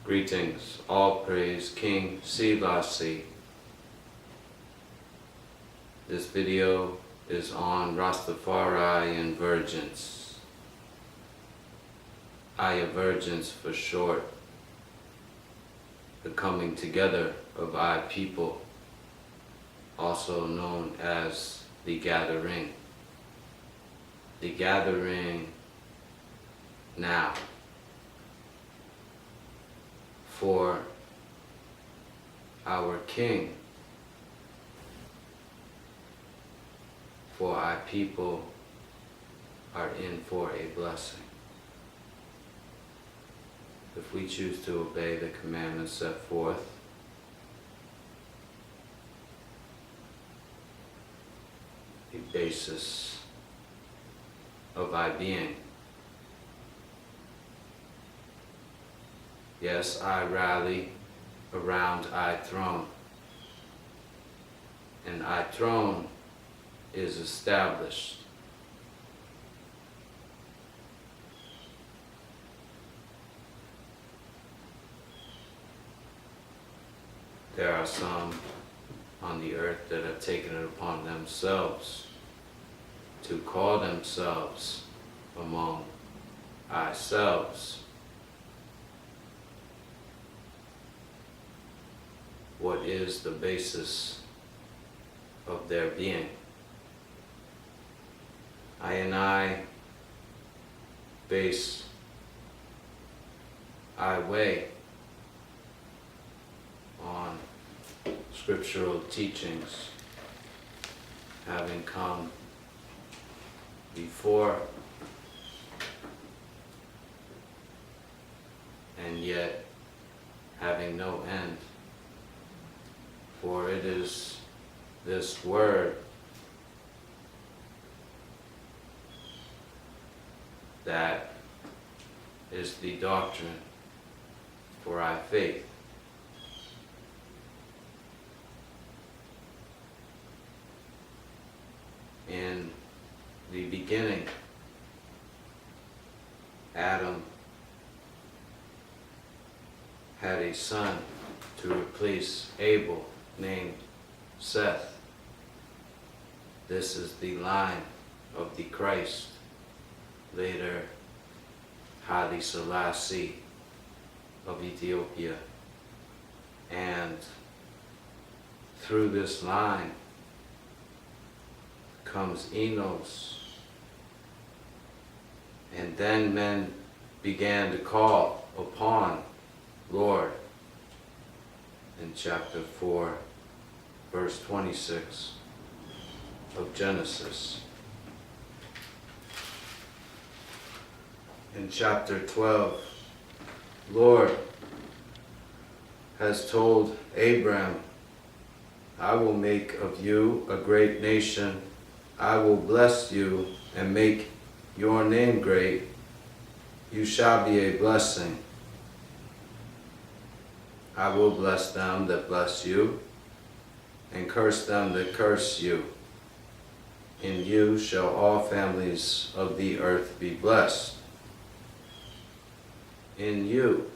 Greetings, all praise King Selassie. This video is on Rastafari Ivergence. Ivergence for short. The coming together of I people, also known as the gathering. The gathering now for our King, for our people are in for a blessing. If we choose to obey the commandments set forth, the basis of our being. Yes, I rally around I throne, and I throne is established. There are some on the earth that have taken it upon themselves to call themselves among ourselves. What is the basis of their being? I and I base our way on scriptural teachings having come before and yet having no end. For it is this word that is the doctrine for our faith. In the beginning, Adam had a son to replace Abel, named Seth. This is the line of the Christ, later Haile Selassie of Ethiopia. And through this line comes Enos. And then men began to call upon Lord in chapter 4, verse 26 of Genesis. In chapter 12, Lord has told Abram, I will make of you a great nation. I will bless you and make your name great. You shall be a blessing. I will bless them that bless you, and curse them that curse you. In you shall all families of the earth be blessed. In you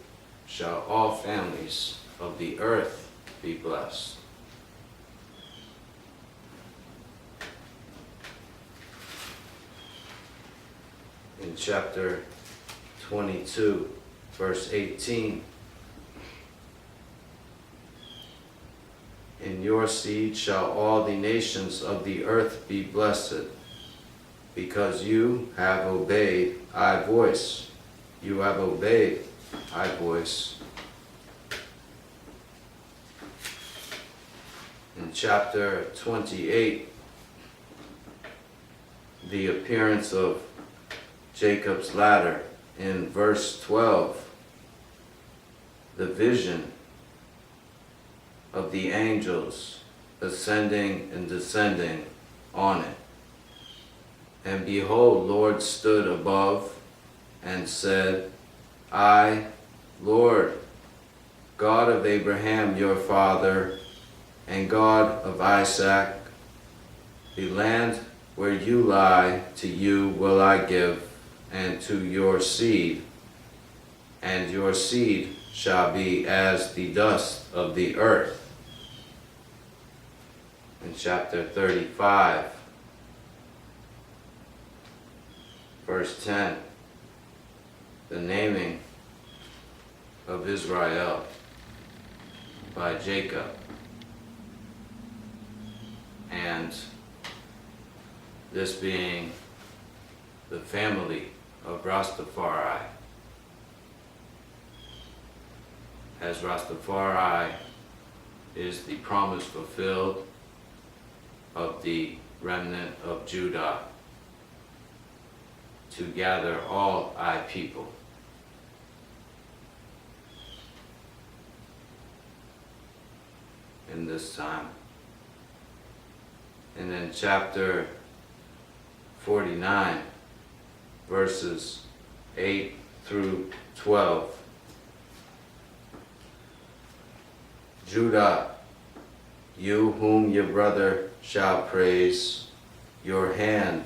shall all families of the earth be blessed. In chapter 22, verse 18, in your seed shall all the nations of the earth be blessed, because you have obeyed my voice. You have obeyed my voice. In chapter 28, the appearance of Jacob's ladder. In verse 12, the vision of the angels ascending and descending on it. And behold, Lord stood above and said, I, Lord, God of Abraham your father, and God of Isaac, the land where you lie, to you will I give, and to your seed, and your seed shall be as the dust of the earth. In chapter 35, verse 10, the naming of Israel by Jacob, and this being the family of Rastafari, as Rastafari is the promise fulfilled of the remnant of Judah to gather all I people. In this time. And then chapter 49, verses 8 through 12. Judah, you whom your brother shall praise, your hand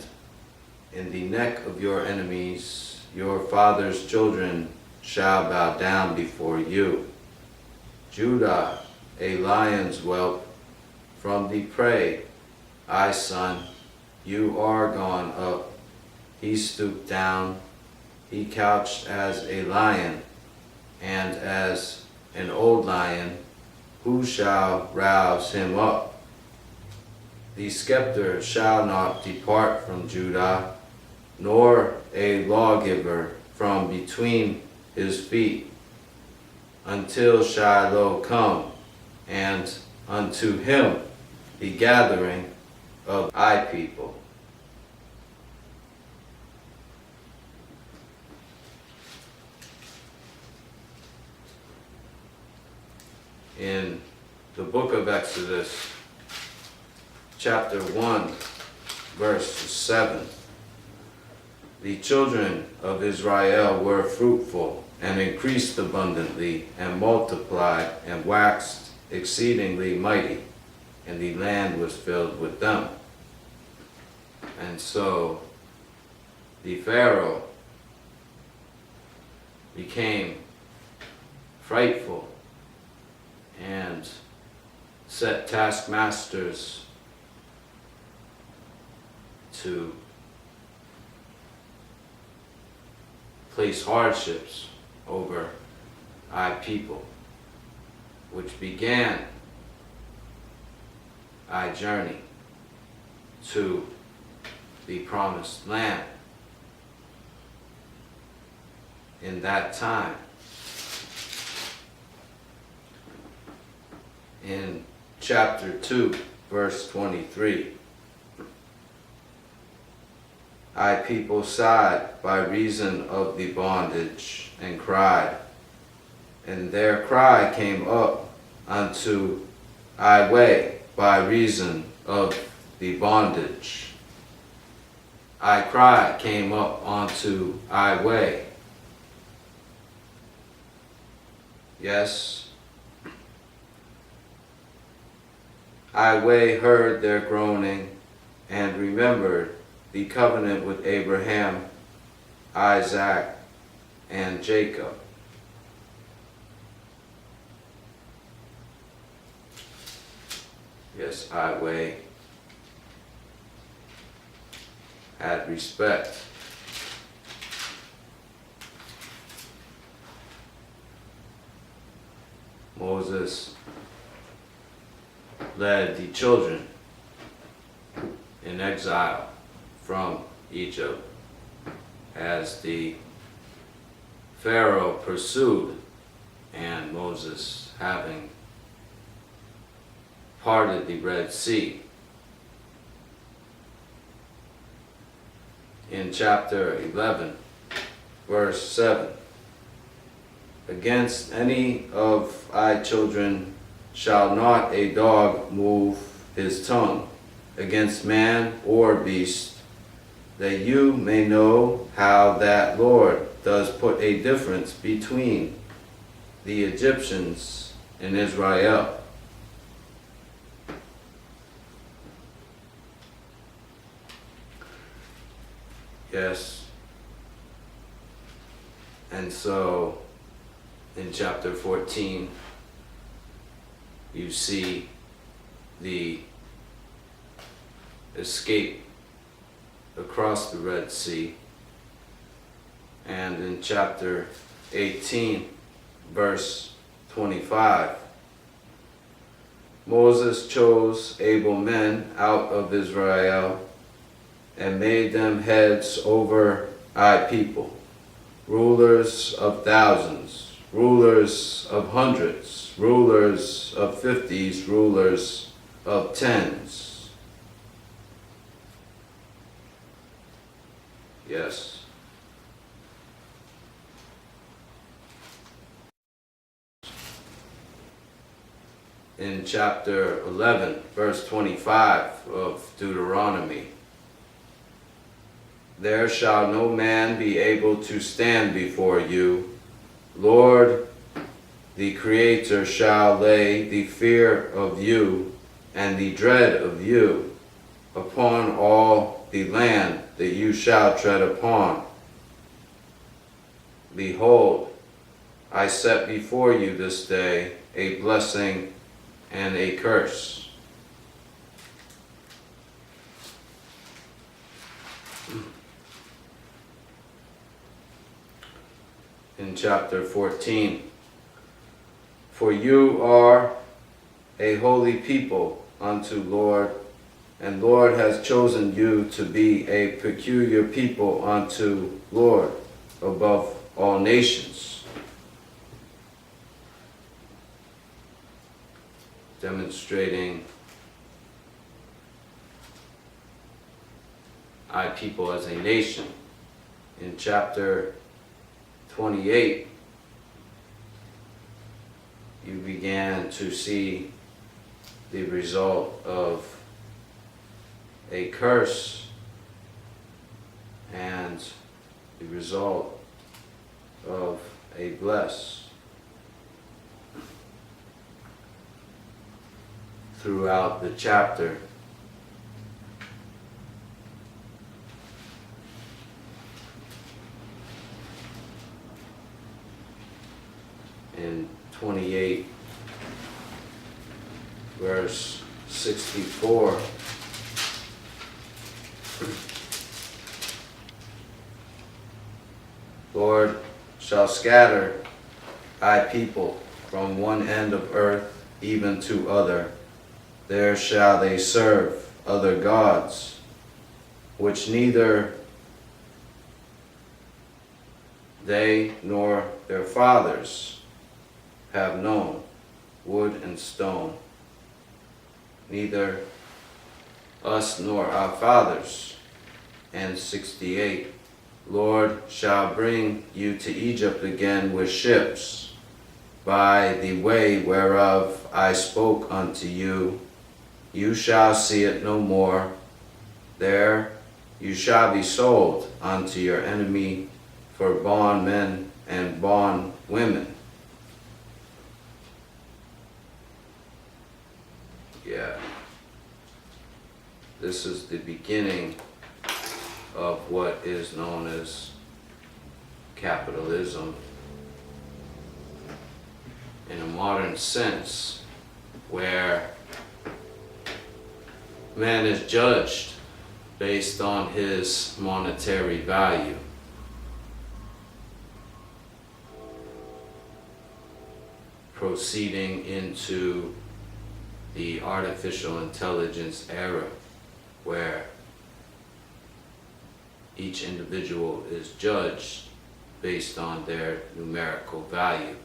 in the neck of your enemies, your father's children shall bow down before you. Judah, a lion's whelp from the prey, I, son, you are gone up. He stooped down, he couched as a lion, and as an old lion, who shall rouse him up? The scepter shall not depart from Judah, nor a lawgiver from between his feet, until Shiloh come, and unto him the gathering of I people. In the book of Exodus, chapter 1, verse 7, the children of Israel were fruitful and increased abundantly and multiplied and waxed exceedingly mighty, and the land was filled with them. And so the Pharaoh became frightful and set taskmasters to place hardships over I people, which began I journey to the promised land. In that time, in chapter 2, verse 23, I people sighed by reason of the bondage and cried, and their cry came up unto I way by reason of the bondage. I cry came up onto I way. Yes, I way heard their groaning and remembered the covenant with Abraham, Isaac, and Jacob. Yes, I way had respect. Moses led the children in exile from Egypt as the Pharaoh pursued, and Moses, having parted the Red Sea. In chapter 11, verse 7, against any of thy children shall not a dog move his tongue against man or beast, that you may know how that Lord does put a difference between the Egyptians and Israel. Yes. And so in chapter 14, you see the escape across the Red Sea. And in chapter 18, verse 25, Moses chose able men out of Israel and made them heads over my people, rulers of thousands, rulers of hundreds, rulers of 50s, rulers of 10s. Yes. In chapter 11, verse 25 of Deuteronomy, there shall no man be able to stand before you. Lord, the Creator shall lay the fear of you and the dread of you upon all the land that you shall tread upon. Behold, I set before you this day a blessing and a curse. In chapter 14, for you are a holy people unto Lord, and Lord has chosen you to be a peculiar people unto Lord above all nations, demonstrating I people as a nation. In chapter 28, you began to see the result of a curse and the result of a bless. Throughout the chapter, in 28, verse 64, Lord shall scatter thy people from one end of earth even to other. There shall they serve other gods, which neither they nor their fathers have known, wood and stone. Neither us nor our fathers. And 68, Lord shall bring you to Egypt again with ships, by the way whereof I spoke unto you. You shall see it no more. There you shall be sold unto your enemy for bondmen and bondwomen. Yeah. This is the beginning of what is known as capitalism in a modern sense, where man is judged based on his monetary value. Proceeding into the artificial intelligence era, where each individual is judged based on their numerical value.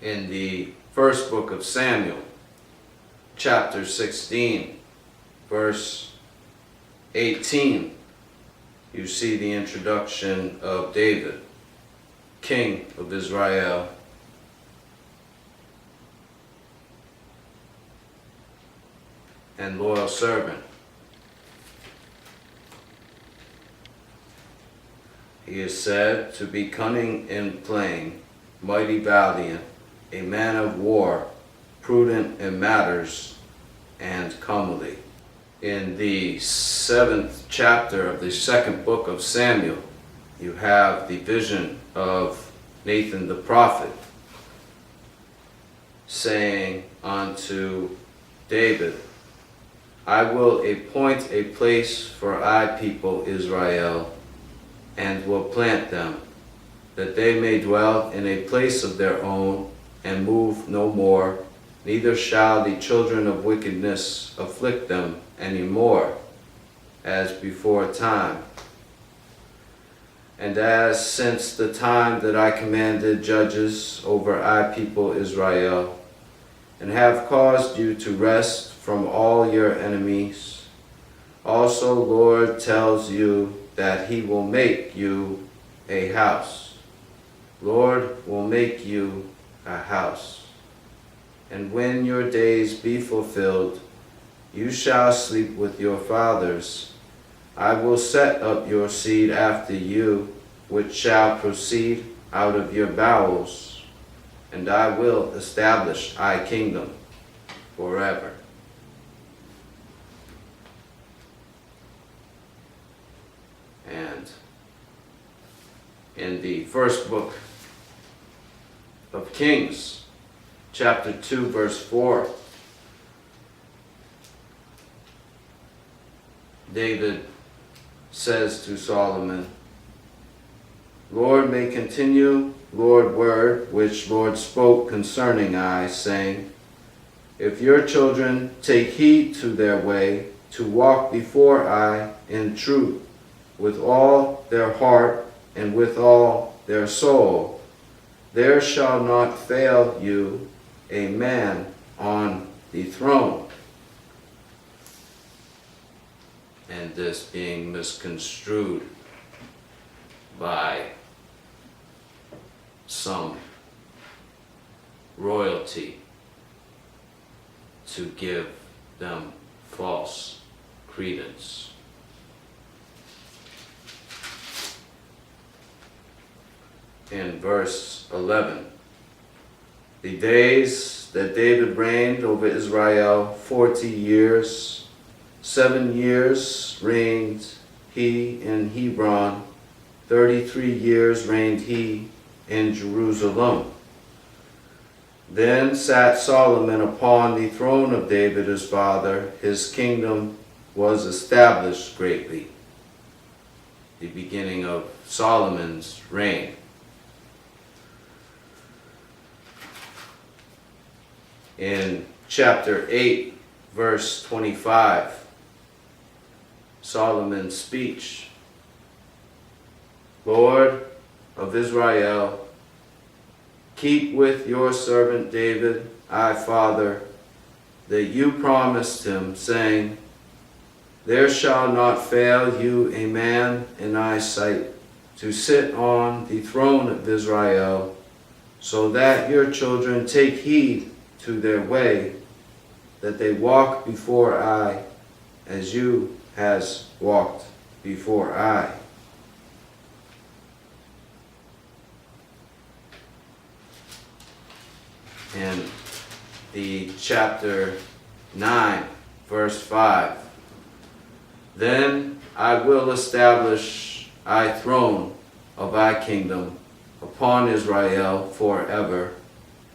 In the first book of Samuel, chapter 16, verse 18, you see the introduction of David, king of Israel, and loyal servant. He is said to be cunning in playing, mighty valiant, a man of war, prudent in matters, and comely. In the 7th chapter of the 2nd book of Samuel, you have the vision of Nathan the prophet saying unto David, I will appoint a place for thy people Israel, and will plant them, that they may dwell in a place of their own, and move no more, neither shall the children of wickedness afflict them any more, as before time. And as since the time that I commanded judges over thy people Israel, and have caused you to rest from all your enemies, also Lord tells you that he will make you a house. Lord will make you a house. And when your days be fulfilled, you shall sleep with your fathers. I will set up your seed after you, which shall proceed out of your bowels, and I will establish thy kingdom forever. And in the first book of Kings, chapter 2, verse 4, David says to Solomon, Lord may continue, Lord, word which Lord spoke concerning I, saying, if your children take heed to their way, to walk before I in truth, with all their heart and with all their soul, there shall not fail you a man on the throne. And this being misconstrued by some royalty to give them false credence. In verse 11, the days that David reigned over Israel 40 years, 7 years reigned he in Hebron, 33 years reigned he in Jerusalem. Then sat Solomon upon the throne of David his father. His kingdom was established greatly. The beginning of Solomon's reign. In chapter 8, verse 25, Solomon's speech, Lord of Israel, keep with your servant David, thy father, that you promised him, saying, there shall not fail you a man in thy sight to sit on the throne of Israel, so that your children take heed to their way, that they walk before I, as you has walked before I. In the chapter 9, verse 5, then I will establish thy throne of thy kingdom upon Israel forever,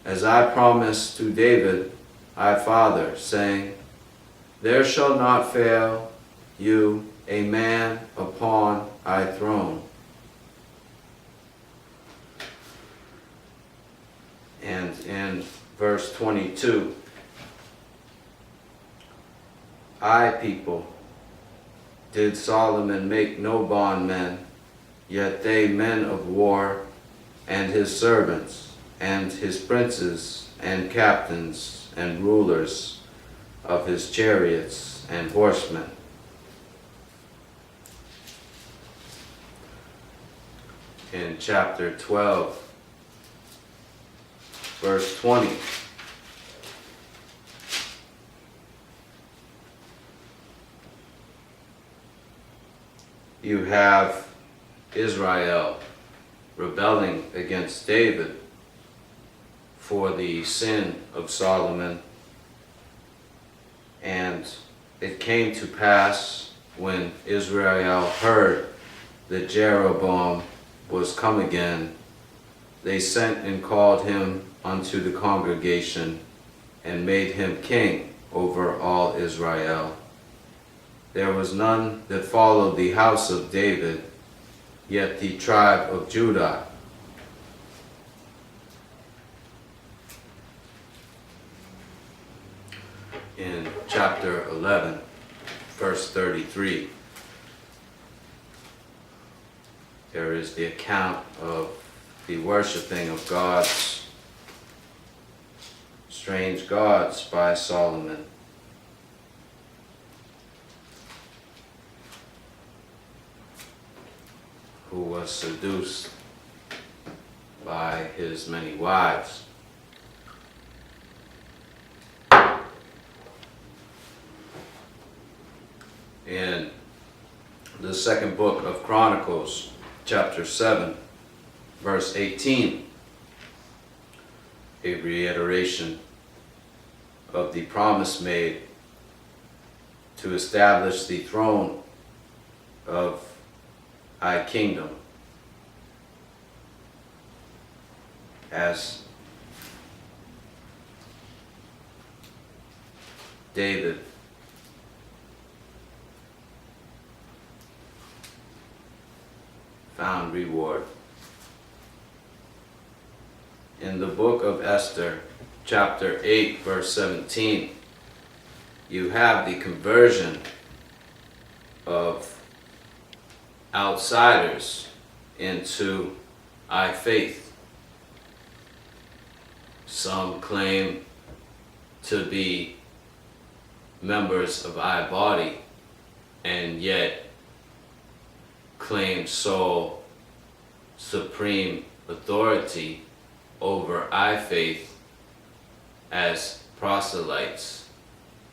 as I promised to David thy father, saying, there shall not fail you a man upon thy throne. And in verse 22, I people did Solomon make no bondmen, yet they men of war, and his servants, and his princes, and captains, and rulers of his chariots and horsemen. In chapter 12, verse 20, you have Israel rebelling against David for the sin of Solomon. And it came to pass, when Israel heard that Jeroboam was come again, they sent and called him unto the congregation, and made him king over all Israel. There was none that followed the house of David, yet the tribe of Judah. In chapter 11, verse 33, there is the account of the worshiping of gods, strange gods, by Solomon. Who was seduced by his many wives. In the second book of Chronicles, chapter 7, verse 18, a reiteration of the promise made to establish the throne of thy kingdom, as David found reward. In the book of Esther, chapter 8, verse 17, you have the conversion of outsiders into thy faith. Some claim to be members of thy body, and yet claim sole supreme authority over thy faith as proselytes,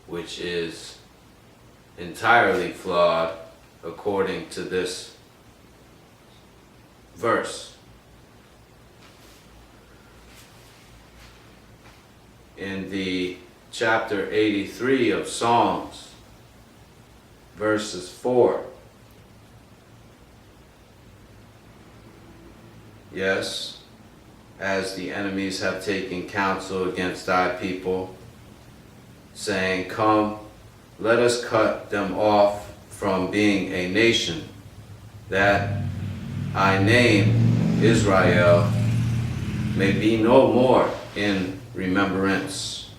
which is entirely flawed according to this verse. In the chapter 83 of Psalms, verses 4, yes, as the enemies have taken counsel against thy people, saying, come, let us cut them off from being a nation, that thy name, Israel, may be no more in remembrance.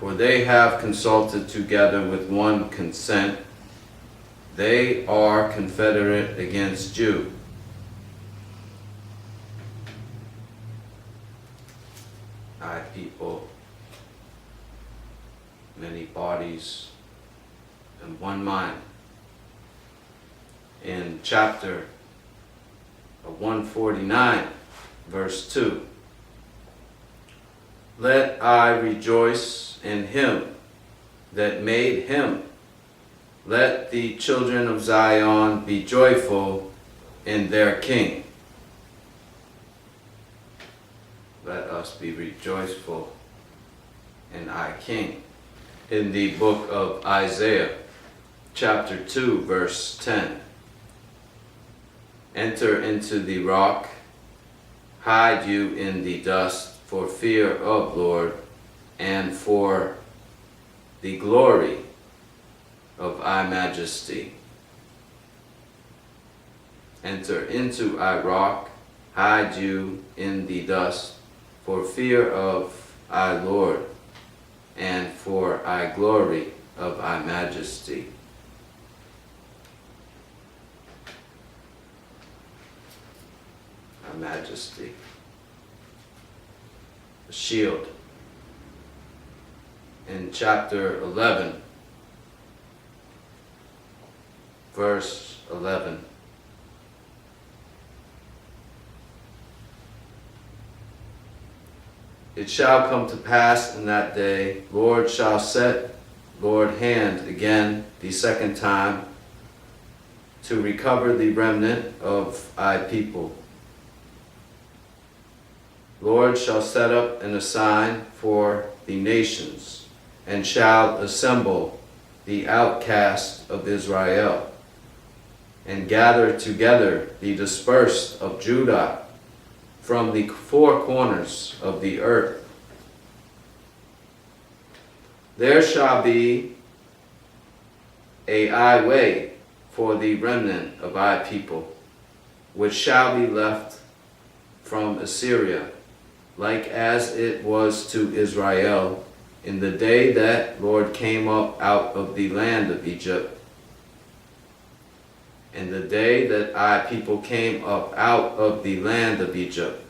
For they have consulted together with one consent. They are confederate against you. Thy people, many bodies, and one mind. In chapter 149, verse 2, let I rejoice in him that made him. Let the children of Zion be joyful in their King. Let us be rejoiceful in our King. In the book of Isaiah, chapter 2, verse 10, enter into the rock, hide you in the dust, for fear of Lord, and for the glory of thy majesty. Enter into thy rock, hide you in the dust, for fear of thy Lord, and for thy glory of thy majesty. Thy majesty. The shield. In chapter 11, verse 11, it shall come to pass in that day, Lord shall set Lord hand again the second time to recover the remnant of thy people. Lord shall set up a sign for the nations, and shall assemble the outcast of Israel, and gather together the dispersed of Judah from the four corners of the earth. There shall be a highway for the remnant of thy people, which shall be left from Assyria, like as it was to Israel in the day that Lord came up out of the land of Egypt. In the day that thy people came up out of the land of Egypt.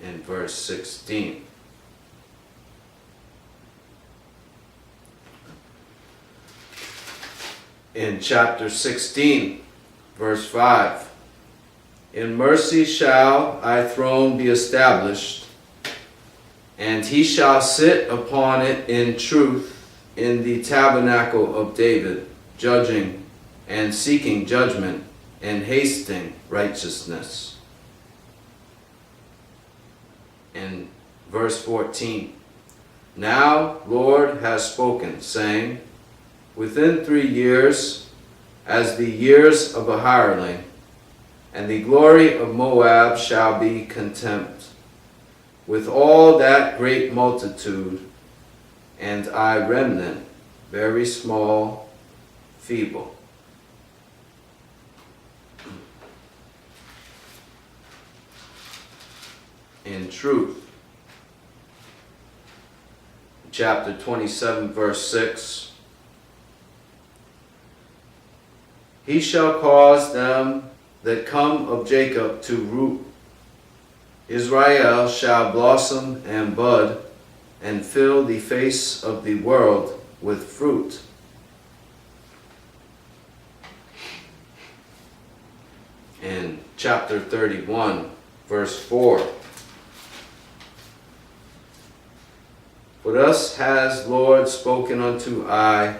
In verse 16. In chapter 16, verse 5, in mercy shall thy throne be established, and he shall sit upon it in truth in the tabernacle of David, judging and seeking judgment and hasting righteousness. In verse 14, now Lord has spoken, saying, within 3 years, as the years of a hireling, and the glory of Moab shall be contempt, with all that great multitude, and I remnant, very small, feeble. In truth, chapter 27, verse 6, he shall cause them that come of Jacob to root. Israel shall blossom and bud, and fill the face of the world with fruit. In chapter 31, verse 4, for thus has Lord spoken unto I,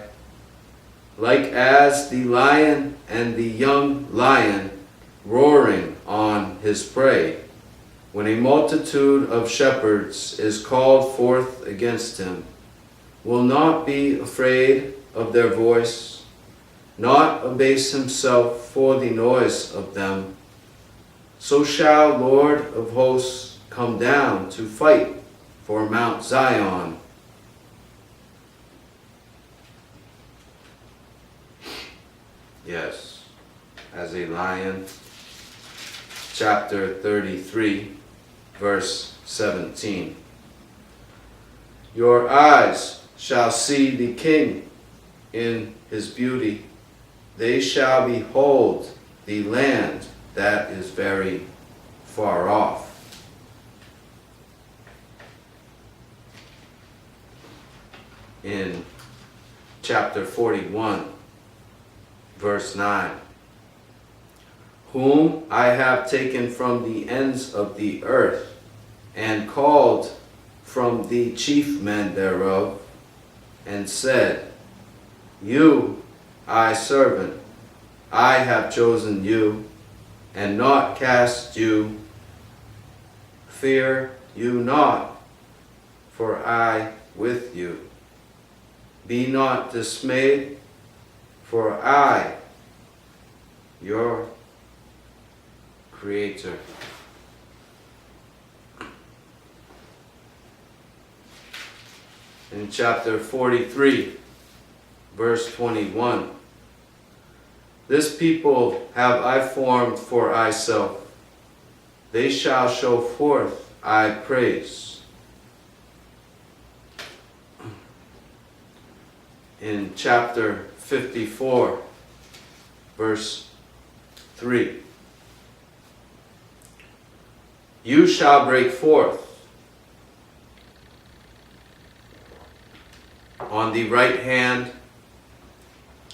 like as the lion and the young lion roaring on his prey, when a multitude of shepherds is called forth against him, will not be afraid of their voice, not abase himself for the noise of them, so shall Lord of hosts come down to fight for Mount Zion. Yes, as a lion. Chapter 33, verse 17. Your eyes shall see the King in his beauty. They shall behold the land that is very far off. In chapter 41, verse 9. Whom I have taken from the ends of the earth, and called from the chief men thereof, and said, you, I servant, I have chosen you, and not cast you. Fear you not, for I with you. Be not dismayed, for I, your Creator. In chapter 43, verse 21, this people have I formed for myself. They shall show forth I praise. In chapter 54, verse 3, you shall break forth on the right hand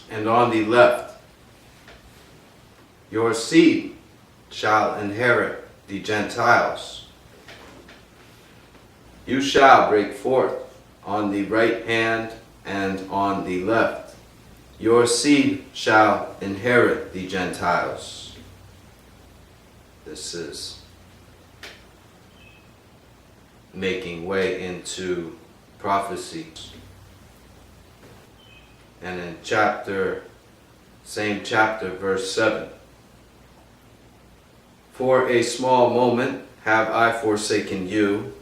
and on the left. Your seed shall inherit the Gentiles. You shall break forth on the right hand and on the left. Your seed shall inherit the Gentiles. This is making way into prophecy. And in same chapter, verse 7. For a small moment have I forsaken you,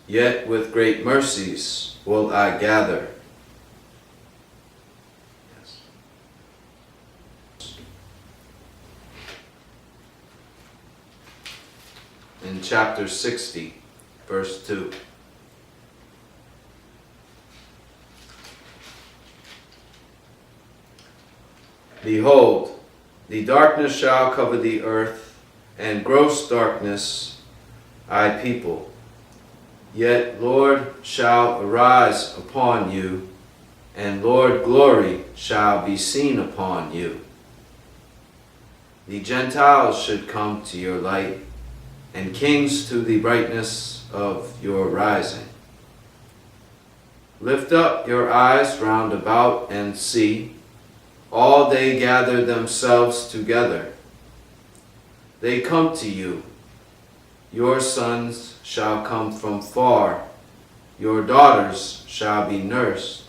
yet with great mercies will I gather. In chapter 60, verse 2. Behold, the darkness shall cover the earth, and gross darkness I people. Yet Lord shall arise upon you, and Lord glory shall be seen upon you. The Gentiles should come to your light, and kings to the brightness of your rising. Lift up your eyes round about and see. All they gather themselves together. They come to you. Your sons shall come from far. Your daughters shall be nursed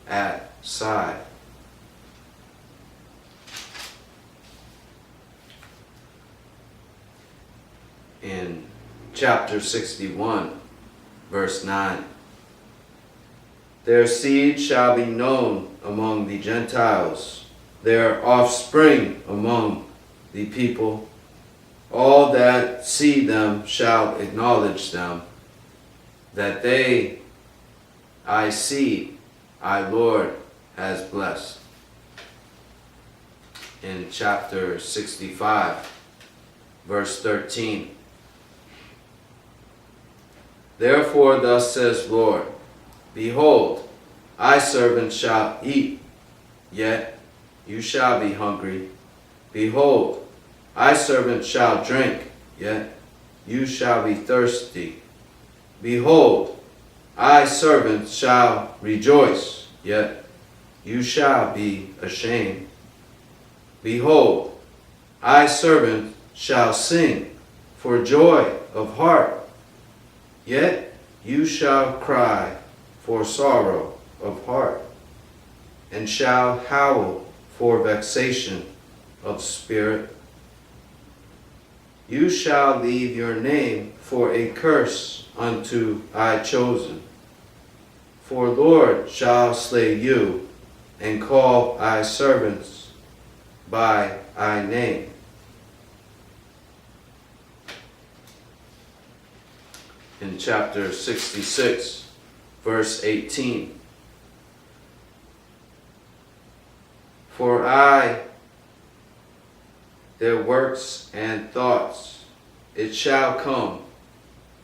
at side. In chapter 61, verse 9. Their seed shall be known among the Gentiles, their offspring among the people. All that see them shall acknowledge them, that they I see, I Lord has blessed. In chapter 65, verse 13. Therefore thus says Lord, behold, I servant shall eat, yet you shall be hungry. Behold, I servant shall drink, yet you shall be thirsty. Behold, I servant shall rejoice, yet you shall be ashamed. Behold, I servant shall sing for joy of heart, yet you shall cry for sorrow of heart, and shall howl for vexation of spirit. You shall leave your name for a curse unto I chosen. For Lord shall slay you, and call I servants by I name. In chapter 66, verse 18. For I, their works and thoughts, it shall come.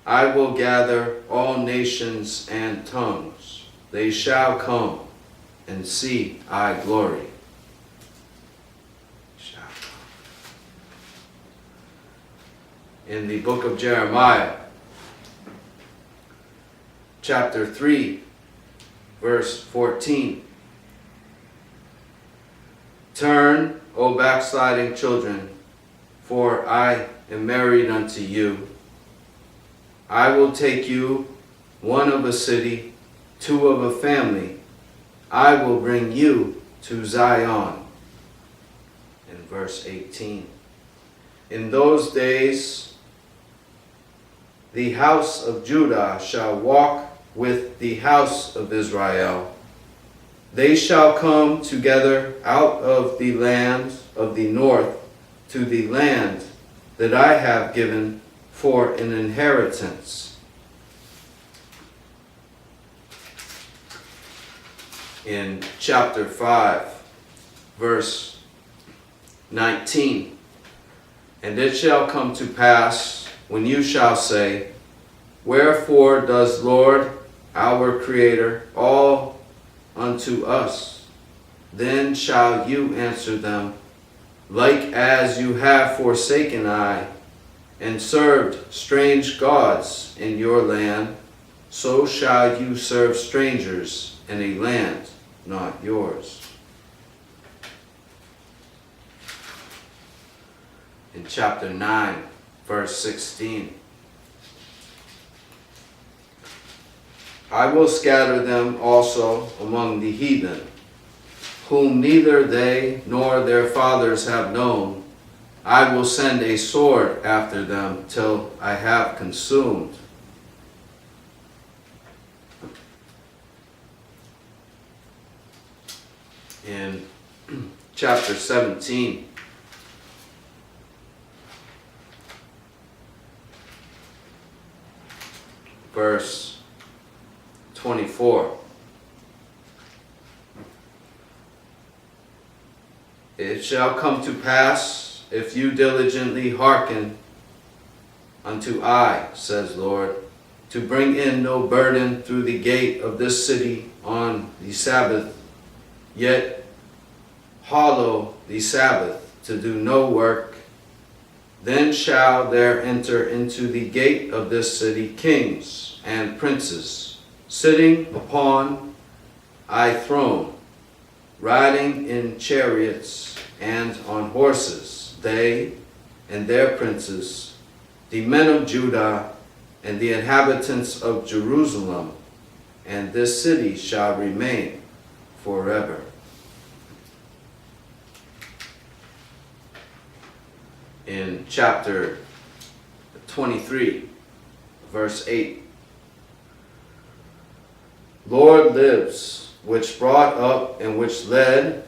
I will gather all nations and tongues. They shall come and see I glory. In the book of Jeremiah, chapter 3, verse 14. Turn, O backsliding children, for I am married unto you. I will take you, one of a city, two of a family. I will bring you to Zion. In verse 18. In those days, the house of Judah shall walk with the house of Israel. They shall come together out of the land of the north to the land that I have given for an inheritance. In chapter 5, verse 19. And it shall come to pass, when you shall say, wherefore does Lord our Creator all unto us? Then shall you answer them, like as you have forsaken I, and served strange gods in your land, so shall you serve strangers in a land not yours. in chapter 9, verse 16. I will scatter them also among the heathen, whom neither they nor their fathers have known. I will send a sword after them till I have consumed. In chapter 17, verse 24. It shall come to pass, if you diligently hearken unto I, says Lord, to bring in no burden through the gate of this city on the Sabbath, yet hallow the Sabbath, to do no work, then shall there enter into the gate of this city kings and princes, sitting upon a throne, riding in chariots and on horses, they and their princes, the men of Judah and the inhabitants of Jerusalem, and this city shall remain forever. In chapter 23, verse 8, Lord lives, which brought up and which led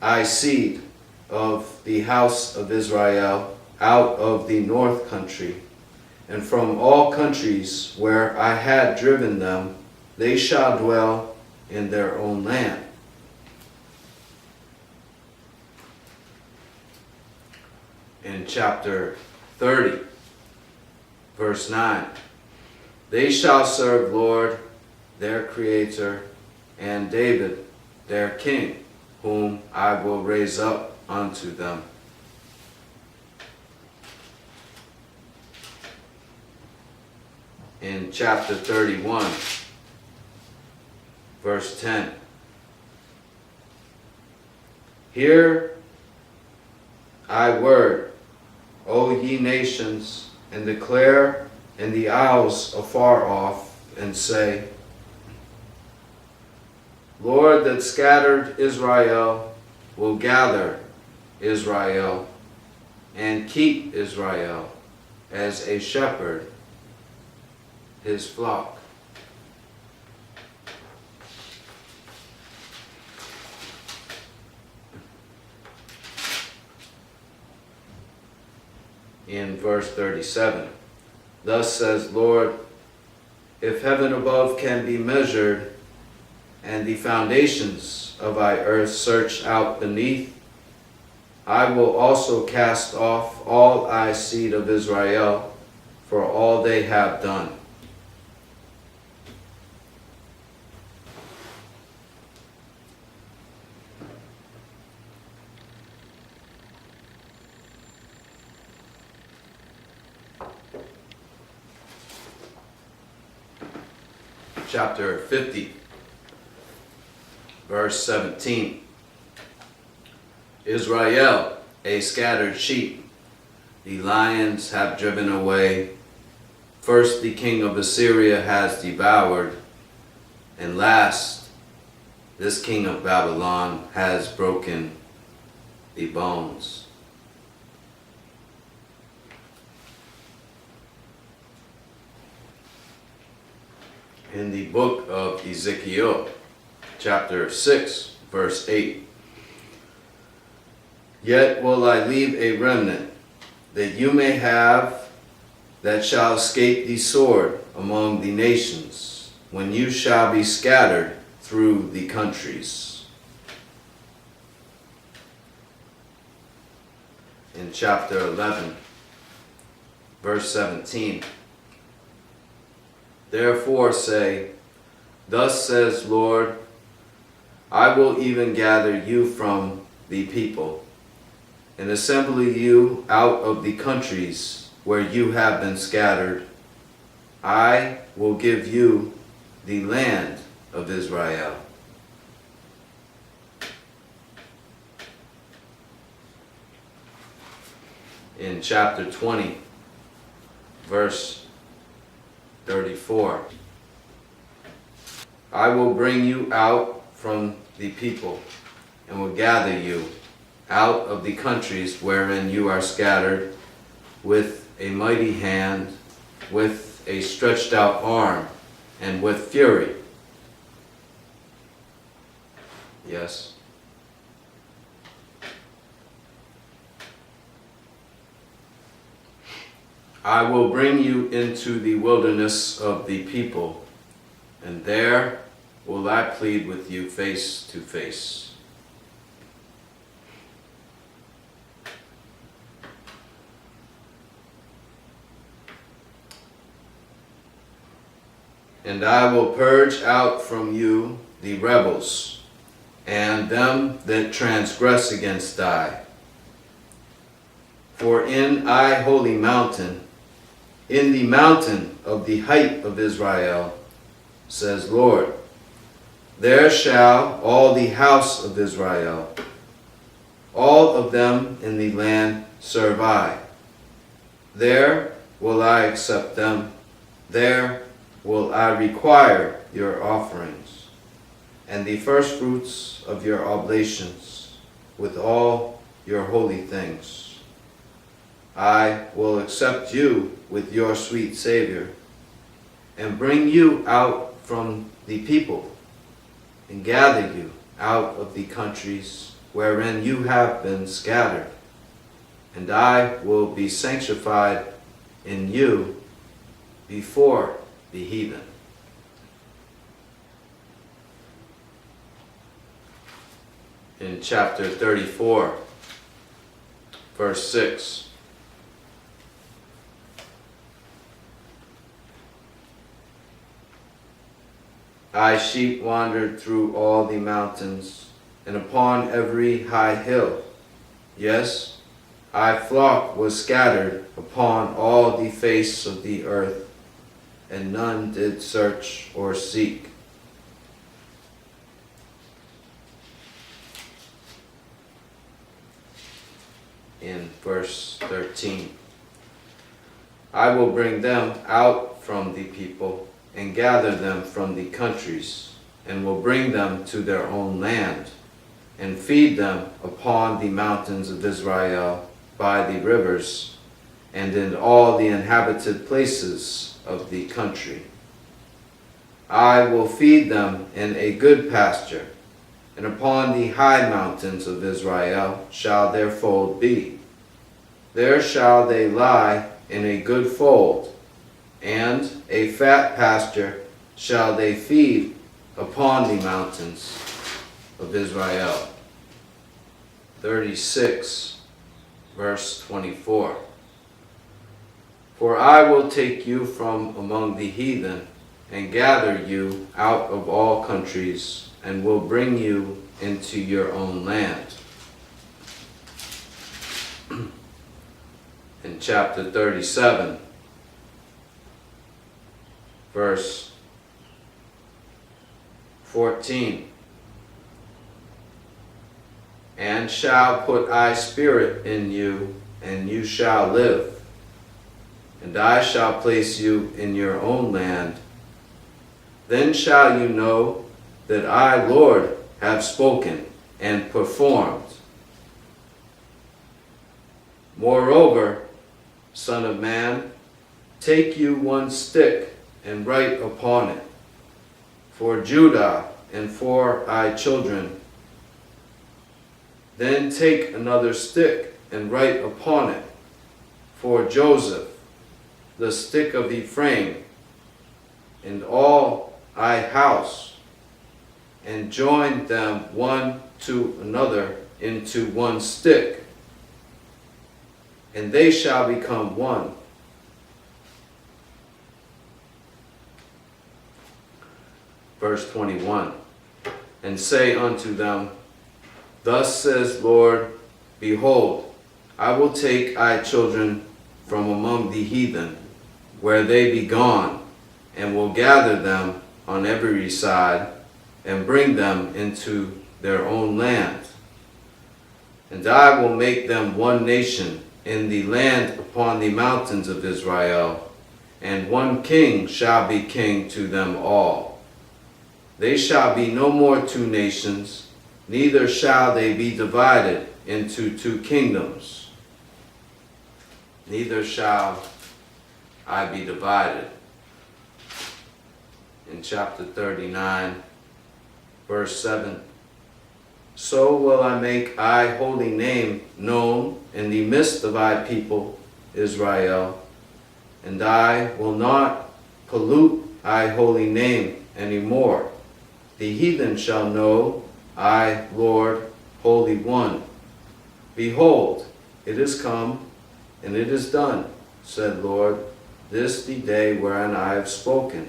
I seed of the house of Israel out of the north country, and from all countries where I had driven them, they shall dwell in their own land. In chapter 30, verse 9, they shall serve Lord, their Creator, and David, their King, whom I will raise up unto them. In chapter 31, verse 10, hear I word, O ye nations, and declare in the isles afar off, and say, Lord that scattered Israel will gather Israel and keep Israel as a shepherd his flock. In verse 37, thus says Lord, if heaven above can be measured, and the foundations of thy earth searched out beneath, I will also cast off all thy seed of Israel for all they have done. Chapter 50, verse 17. Israel, a scattered sheep, the lions have driven away. First the king of Assyria has devoured, and last this king of Babylon has broken the bones. In the book of Ezekiel, chapter 6, verse 8, yet will I leave a remnant, that you may have, that shall escape the sword among the nations, when you shall be scattered through the countries. In chapter 11, verse 17, therefore say, thus says Lord, I will even gather you from the people, and assemble you out of the countries where you have been scattered. I will give you the land of Israel. in chapter 20, verse 34. I will bring you out from the people, and will gather you out of the countries wherein you are scattered, with a mighty hand, with a stretched out arm, and with fury. Yes. I will bring you into the wilderness of the people, and there will I plead with you face to face. And I will purge out from you the rebels, and them that transgress against I. For in I holy mountain, in the mountain of the height of Israel, says Lord, there shall all the house of Israel, all of them in the land, serve I. There will I accept them, there will I require your offerings, and the firstfruits of your oblations, with all your holy things. I will accept you with your sweet Savior, and bring you out from the people, and gather you out of the countries wherein you have been scattered. And I will be sanctified in you before the heathen. In chapter 34, verse 6. I sheep wandered through all the mountains, and upon every high hill. Yes, I flock was scattered upon all the face of the earth, and none did search or seek. In verse 13, I will bring them out from the people, and gather them from the countries, and will bring them to their own land, and feed them upon the mountains of Israel by the rivers, and in all the inhabited places of the country. I will feed them in a good pasture, and upon the high mountains of Israel shall their fold be. There shall they lie in a good fold, and a fat pasture shall they feed upon the mountains of Israel. 36, verse 24. For I will take you from among the heathen, and gather you out of all countries, and will bring you into your own land. In chapter 37, verse 14. And shall put I spirit in you, and you shall live. And I shall place you in your own land. Then shall you know that I, Lord, have spoken and performed. Moreover, Son of man, take you one stick, and write upon it, for Judah and for thy children. Then take another stick, and write upon it, for Joseph, the stick of Ephraim, and all thy house, and join them one to another into one stick, and they shall become one. Verse 21, and say unto them, Thus says Lord, Behold, I will take thy children from among the heathen, where they be gone, and will gather them on every side, and bring them into their own land. And I will make them one nation in the land upon the mountains of Israel, and one king shall be king to them all. They shall be no more two nations, neither shall they be divided into two kingdoms. Neither shall I be divided. In chapter 39, verse 7, so will I make thy holy name known in the midst of thy people, Israel, and I will not pollute thy holy name any more. The heathen shall know I, Lord, Holy One. Behold, it is come, and it is done, said Lord, this the day wherein I have spoken.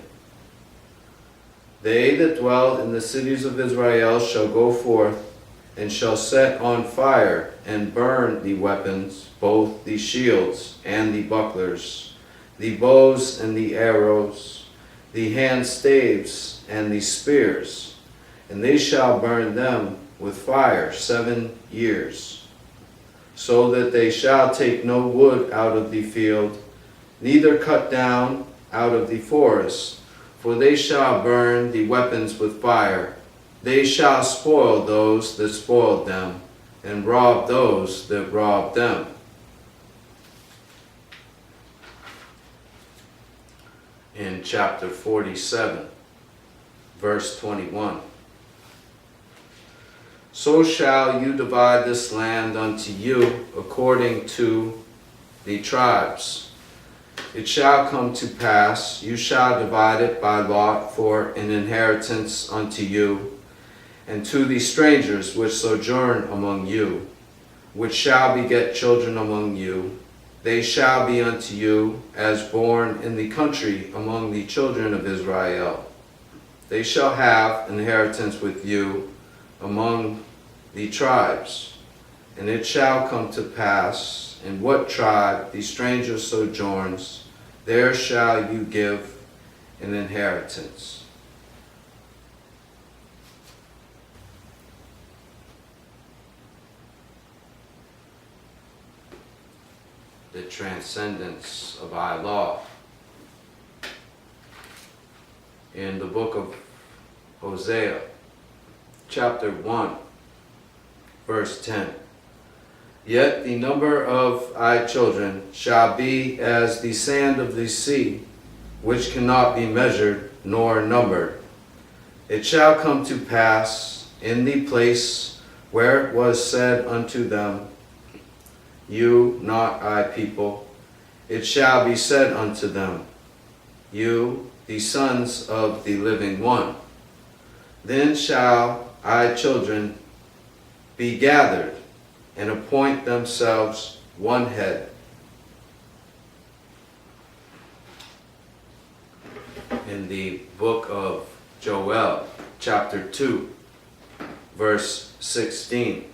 They that dwell in the cities of Israel shall go forth, and shall set on fire and burn the weapons, both the shields and the bucklers, the bows and the arrows, the handstaves and the spears, and they shall burn them with fire 7 years, so that they shall take no wood out of the field, neither cut down out of the forest, for they shall burn the weapons with fire. They shall spoil those that spoiled them, and rob those that robbed them. In chapter 47, verse 21. So shall you divide this land unto you according to the tribes. It shall come to pass, you shall divide it by lot for an inheritance unto you, and to the strangers which sojourn among you, which shall beget children among you. They shall be unto you as born in the country among the children of Israel. They shall have inheritance with you among the tribes. And it shall come to pass, in what tribe the stranger sojourns, there shall you give an inheritance. The transcendence of our law. In the book of Hosea, chapter 1, verse 10. Yet the number of thy children shall be as the sand of the sea, which cannot be measured nor numbered. It shall come to pass in the place where it was said unto them, you not thy people, it shall be said unto them, you the sons of the living one. Then shall thy children be gathered, and appoint themselves one head. In the book of Joel, chapter 2, verse 16.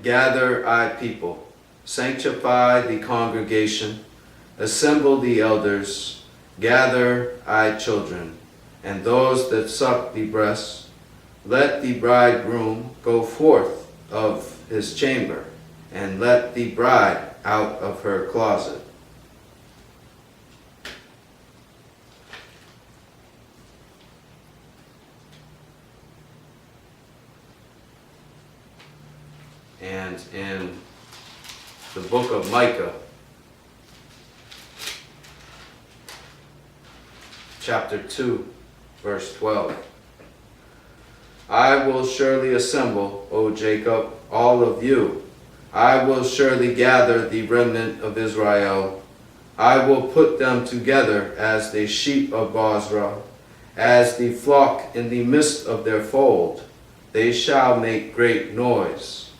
Gather thy people, sanctify the congregation, assemble the elders, gather thy children, and those that suck the breast. Let the bridegroom go forth of his chamber, and let the bride out of her closet. And in the book of Micah, chapter 2, verse 12. I will surely assemble, O Jacob, all of you. I will surely gather the remnant of Israel. I will put them together as the sheep of Bozrah, as the flock in the midst of their fold. They shall make great noise.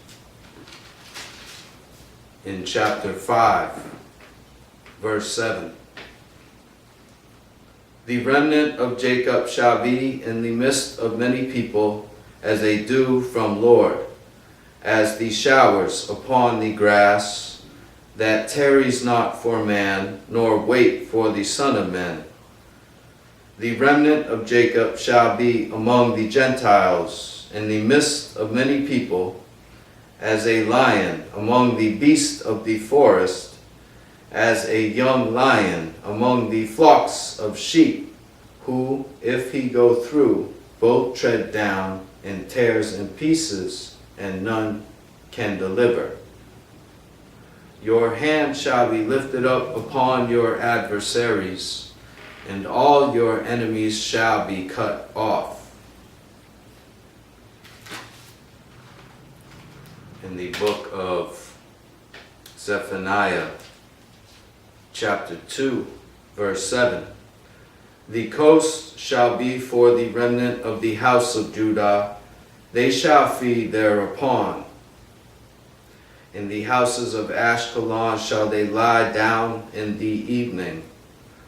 In chapter 5, verse 7. The remnant of Jacob shall be in the midst of many people, as a dew from Lord, as the showers upon the grass, that tarries not for man, nor wait for the Son of Man. The remnant of Jacob shall be among the Gentiles, in the midst of many people, as a lion among the beasts of the forest, as a young lion among the flocks of sheep, who, if he go through, both tread down and tears in pieces, and none can deliver. Your hand shall be lifted up upon your adversaries, and all your enemies shall be cut off. In the book of Zephaniah, chapter 2, verse 7, the coast shall be for the remnant of the house of Judah, they shall feed thereupon. In the houses of Ashkelon shall they lie down in the evening,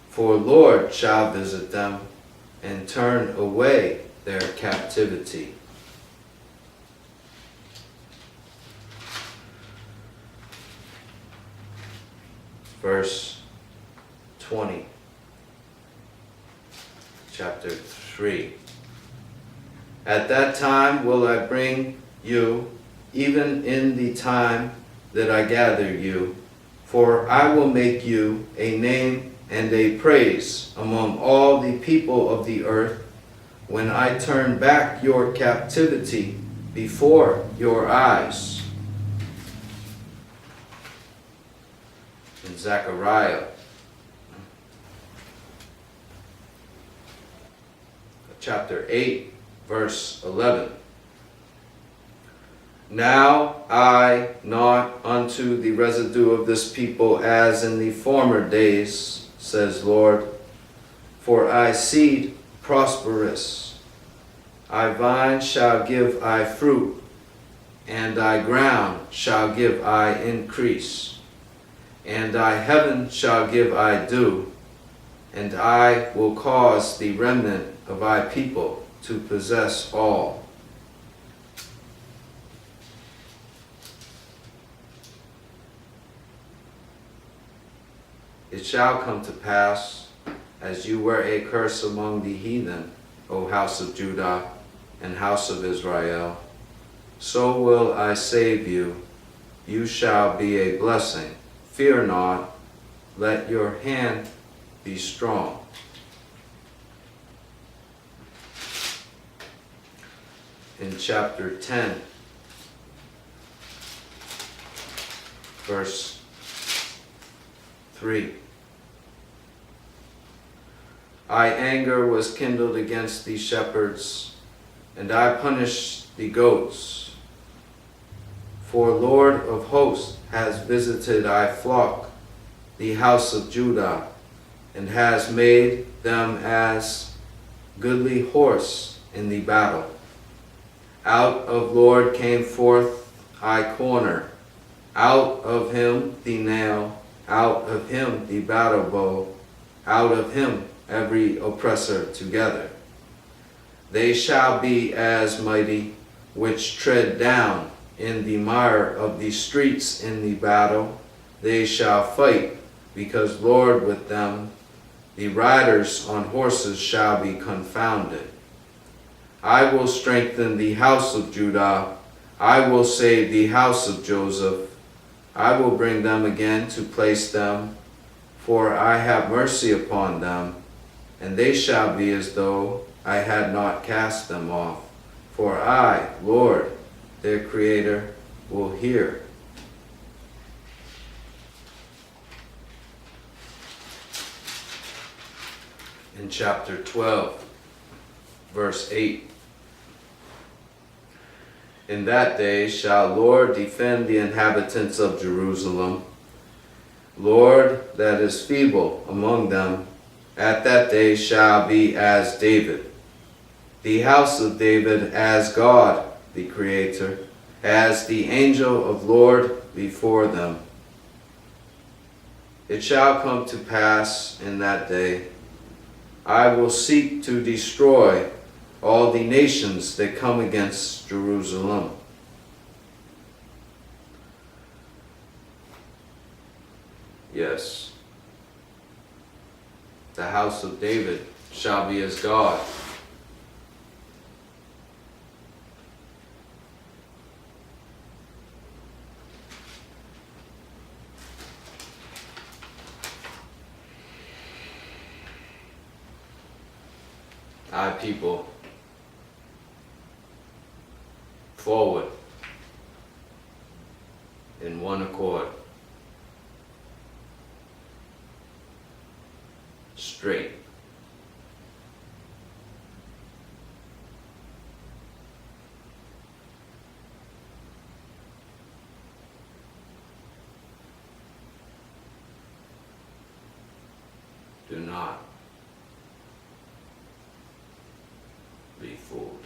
for Lord shall visit them and turn away their captivity. Verse 20, chapter 3. At that time will I bring you, even in the time that I gather you, for I will make you a name and a praise among all the people of the earth, when I turn back your captivity before your eyes. In Zechariah, chapter 8, verse 11. Now I not unto the residue of this people as in the former days, says Lord, for I seed prosperous. I vine shall give I fruit, and I ground shall give I increase, and I heaven shall give I dew, and I will cause the remnant of thy people to possess all. It shall come to pass, as you were a curse among the heathen, O house of Judah and house of Israel, so will I save you. You shall be a blessing. Fear not, let your hand be strong. In chapter 10, verse 3. I anger was kindled against the shepherds, and I punished the goats. For Lord of hosts has visited thy flock, the house of Judah, and has made them as goodly horse in the battle. Out of Lord came forth I corner, out of him the nail, out of him the battle bow, out of him every oppressor together. They shall be as mighty, which tread down in the mire of the streets in the battle. They shall fight, because Lord with them. The riders on horses shall be confounded. I will strengthen the house of Judah. I will save the house of Joseph. I will bring them again to place them, for I have mercy upon them, and they shall be as though I had not cast them off. For I, Lord, their Creator, will hear. In chapter 12, verse 8. In that day shall Lord defend the inhabitants of Jerusalem. Lord that is feeble among them, at that day shall be as David. The house of David as God, the Creator, as the angel of Lord before them. It shall come to pass in that day, I will seek to destroy all the nations that come against Jerusalem. Yes, the house of David shall be as God. I people, forward in one accord, straight. Do not be fooled.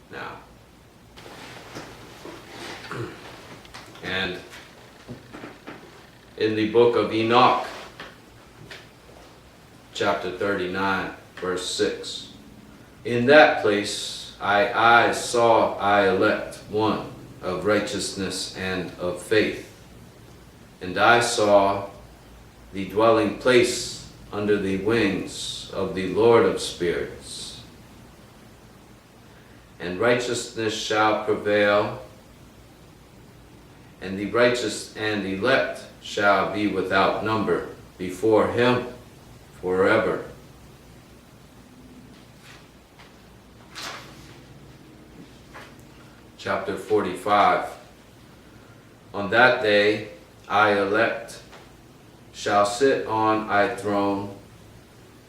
Now, and in the book of Enoch, chapter 39, verse 6, in that place I saw elect one of righteousness and of faith, and I saw the dwelling place under the wings of the Lord of spirits. And righteousness shall prevail, and the righteous and elect shall be without number before him forever. Chapter 45. On that day I elect shall sit on a throne,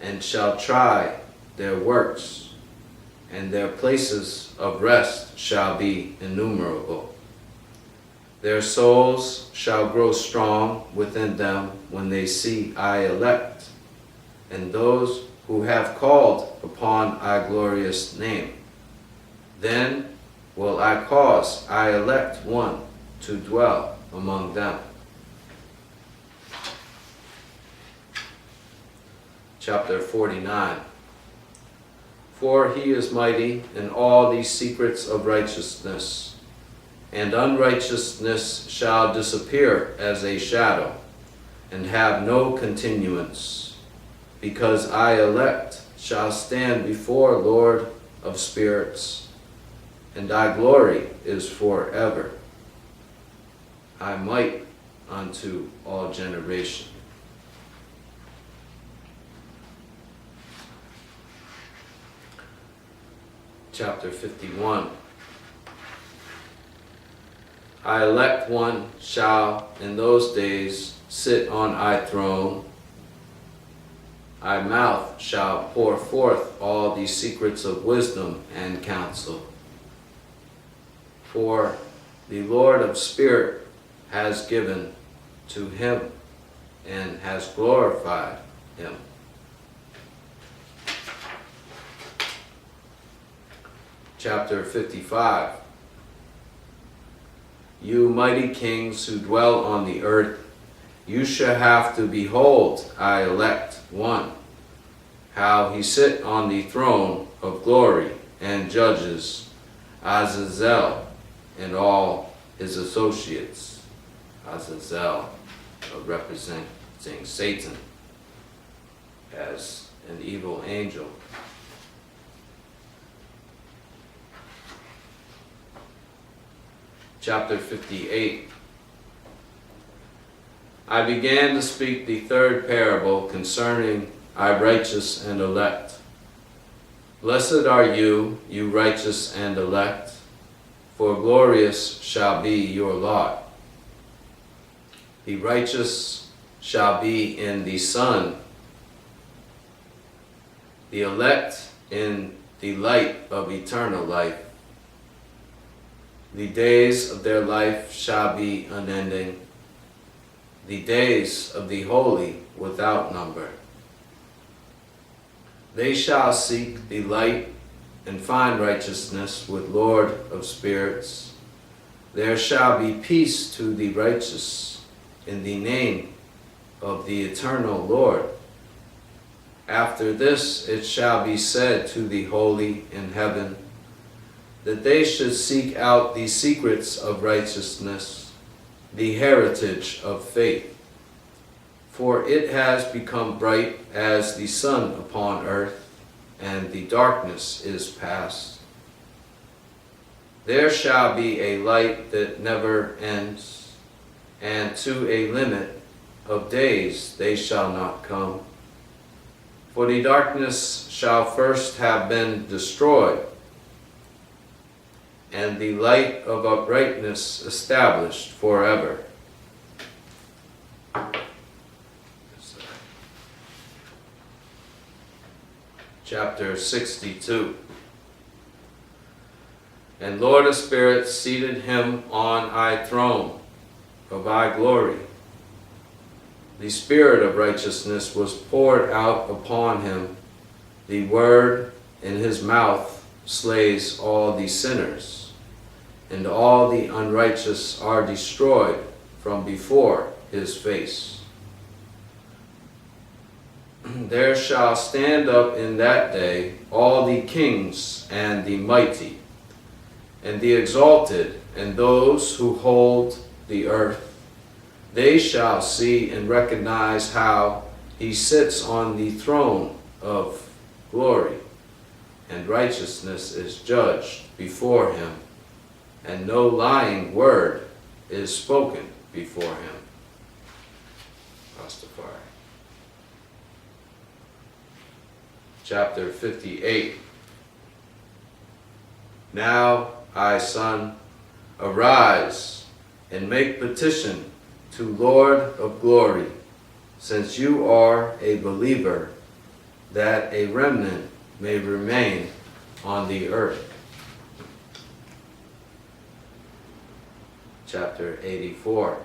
and shall try their works, and their places of rest shall be innumerable. Their souls shall grow strong within them when they see I elect, and those who have called upon I glorious name. Then will I cause I elect one to dwell among them. Chapter 49. For he is mighty in all these secrets of righteousness, and unrighteousness shall disappear as a shadow, and have no continuance, because I elect shall stand before Lord of spirits, and thy glory is forever. I might unto all generation. Chapter 51. I elect one shall in those days sit on I throne. I mouth shall pour forth all the secrets of wisdom and counsel. For the Lord of spirit has given to him and has glorified him. Chapter 55. You mighty kings who dwell on the earth, you shall have to behold I elect one, how he sit on the throne of glory and judges Azazel and all his associates. Azazel representing Satan as an evil angel. Chapter 58. I began to speak the third parable concerning I righteous and elect. Blessed are you, you righteous and elect, for glorious shall be your lot. The righteous shall be in the Son, the elect in the light of eternal life. The days of their life shall be unending, the days of the holy without number. They shall seek the light and find righteousness with Lord of spirits. There shall be peace to the righteous in the name of the eternal Lord. After this it shall be said to the holy in heaven, that they should seek out the secrets of righteousness, the heritage of faith. For it has become bright as the sun upon earth, and the darkness is past. There shall be a light that never ends, and to a limit of days they shall not come. For the darkness shall first have been destroyed, and the light of uprightness established forever. Chapter 62. And Lord of spirits seated him on thy throne of thy glory. The Spirit of righteousness was poured out upon him. The word in his mouth slays all the sinners, and all the unrighteous are destroyed from before his face. There shall stand up in that day all the kings and the mighty, and the exalted, and those who hold the earth. They shall see and recognize how he sits on the throne of glory, and righteousness is judged before him, and no lying word is spoken before him. Rastafari. Chapter 58. Now, I, son, arise and make petition to Lord of glory, since you are a believer, that a remnant may remain on the earth. Chapter 84.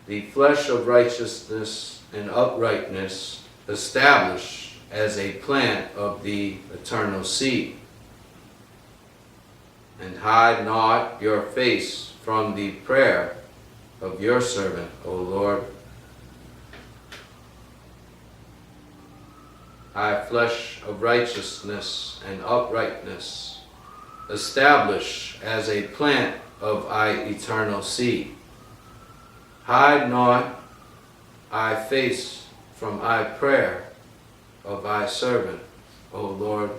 The flesh of righteousness and uprightness establish as a plant of the eternal seed, and hide not your face from the prayer of your servant, O Lord. Thy flesh of righteousness and uprightness establish as a plant of thy eternal seed. Hide not thy face from thy prayer of thy servant, O Lord.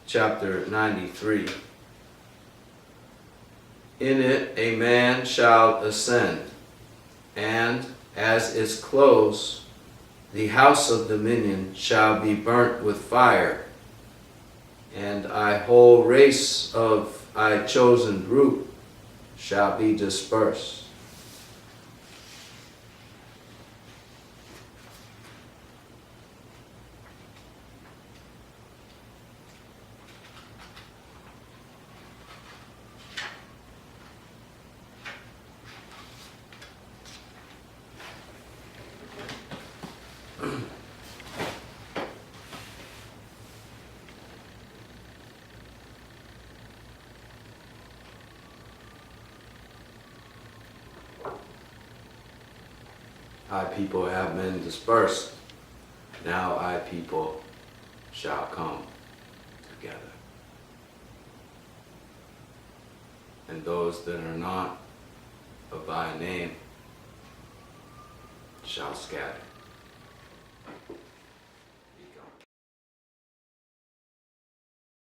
Chapter 93. In it a man shall ascend, and as its close, the house of dominion shall be burnt with fire, and thy whole race of thy chosen root shall be dispersed. Thy people have been dispersed. Now thy people shall come together. And those that are not of thy name shall scatter.